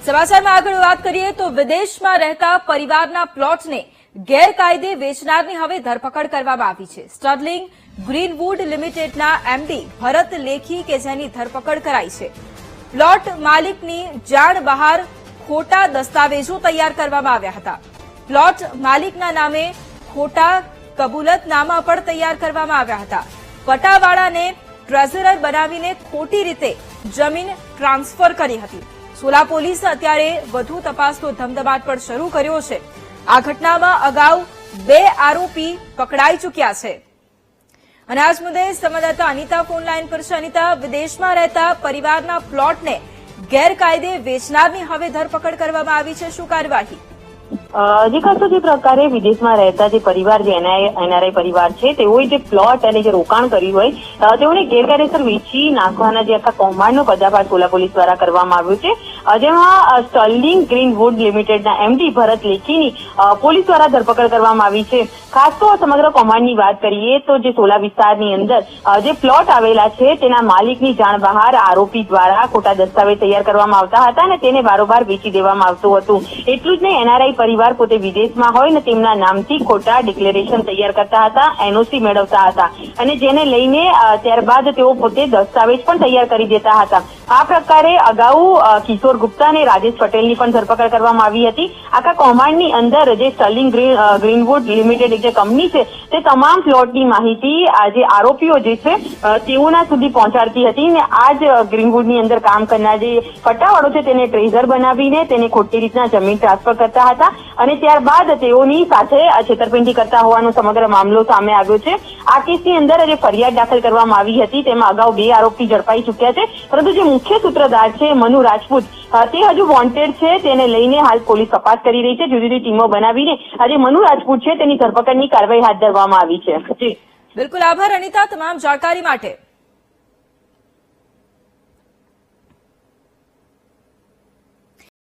સમાચારમાં આગળ વાત કરીએ તો વિદેશમાં રહેતા પરિવારના પ્લોટને ગેરકાયદે વેચનારની હવે ધરપકડ કરવામાં આવી છે। સ્ટર્લિંગ ગ્રીનવુડ લિમિટેડના એમડી ભરત લેખી કે જેની ધરપકડ કરાઈ છે। પ્લોટ માલિકની જાણ બહાર ખોટા દસ્તાવેજો તૈયાર કરવામાં આવ્યા હતા। પ્લોટ માલિકના નામે ખોટા કબૂલતનામા પણ તૈયાર કરવામાં આવ્યા હતા। પટાવાળાને ટ્રેઝરર બનાવીને ખોટી રીતે જમીન ટ્રાન્સફર કરી હતી। સોલા પોલીસે અત્યારે વધુ તપાસનો ધમધમાટ પણ શરૂ કર્યો છે। આ ઘટનામાં અગાઉ 2 આરોપી પકડાઈ ચૂક્યા છે। અને આજ મુદ્દે સંવાદદાતા અનિતા ફોન લાઈન પર છે। અનિતા, વિદેશમાં રહેતા પરિવારના પ્લોટને ગેરકાયદે વેચનારની હવે ધરપકડ કરવામાં આવી છે, શું કાર્યવાહી? જે ખાસ જે પ્રકારે વિદેશમાં રહેતા જે પરિવાર જે એનઆરઆઈ પરિવાર છે તેઓએ જે પ્લોટ અને જે રોકાણ કર્યું હોય તેઓને ગેરકાયદેસર વેચી નાખવાના જે આખા કૌભાંડનો પર્દાફાશ સોલા પોલીસ દ્વારા કરવામાં આવ્યો છે। જેમાં સ્ટર્લિંગ ગ્રીનવુડ લિમિટેડના એમડી ભરત લેખીની પોલીસ દ્વારા ધરપકડ કરવામાં આવી છે। ખાસ તો સમગ્ર કૌભાંડની વાત કરીએ તો જે સોલા વિસ્તારની અંદર જે પ્લોટ આવેલા છે તેના માલિકની જાણ બહાર આરોપી દ્વારા ખોટા દસ્તાવેજ તૈયાર કરવામાં આવતા હતા અને તેને બારોબાર વેચી દેવામાં આવતું હતું। એટલું જ નહીં, એનઆરઆઈ પરિવાર પોતે વિદેશમાં હોય ને તેમના નામથી ખોટા ડિક્લેરેશન તૈયાર કરતા હતા, એનઓસી મેળવતા હતા અને જેને લઈને ત્યારબાદ તેઓ પોતે દસ્તાવેજ પણ તૈયાર કરી દેતા હતા। આ પ્રકારે અગાઉ કિશોર ગુપ્તા અને રાજેશ પટેલની પણ ધરપકડ કરવામાં આવી હતી। આખા કૌભાંડની અંદર જે સ્ટર્લિંગ ગ્રીનવુડ લિમિટેડ જે કંપની છે તે તમામ પ્લોટની માહિતી જે આરોપીઓ જે છે તેઓના સુધી પહોંચાડતી હતી અને આ જ ગ્રીનવુડની અંદર કામ કરનાર જે પટ્ટાવાળો છે તેને ટ્રેઝર બનાવીને તેને ખોટી રીતના જમીન ટ્રાન્સફર કરતા હતા અને ત્યારબાદ તેઓની સાથે છેતરપિંડી કરતા હોવાનો સમગ્ર મામલો સામે આવ્યો છે। આ કેસની અંદર જે ફરિયાદ દાખલ કરવામાં આવી હતી તેમાં અગાઉ 2 આરોપી ઝડપાઈ ચૂક્યા છે, પરંતુ જે મુખ્ય સૂત્રધાર છે મનુ રાજપૂત તે હજુ વોન્ટેડ છે। તેને લઈને હાલ પોલીસ તપાસ કરી રહી છે। જુદી જુદી ટીમો બનાવીને આજે મનુ રાજપૂત છે તેની ધરપકડની કાર્યવાહી હાથ ધરવામાં આવી છે। બિલકુલ, આભાર અનિતા તમામ જાણકારી માટે।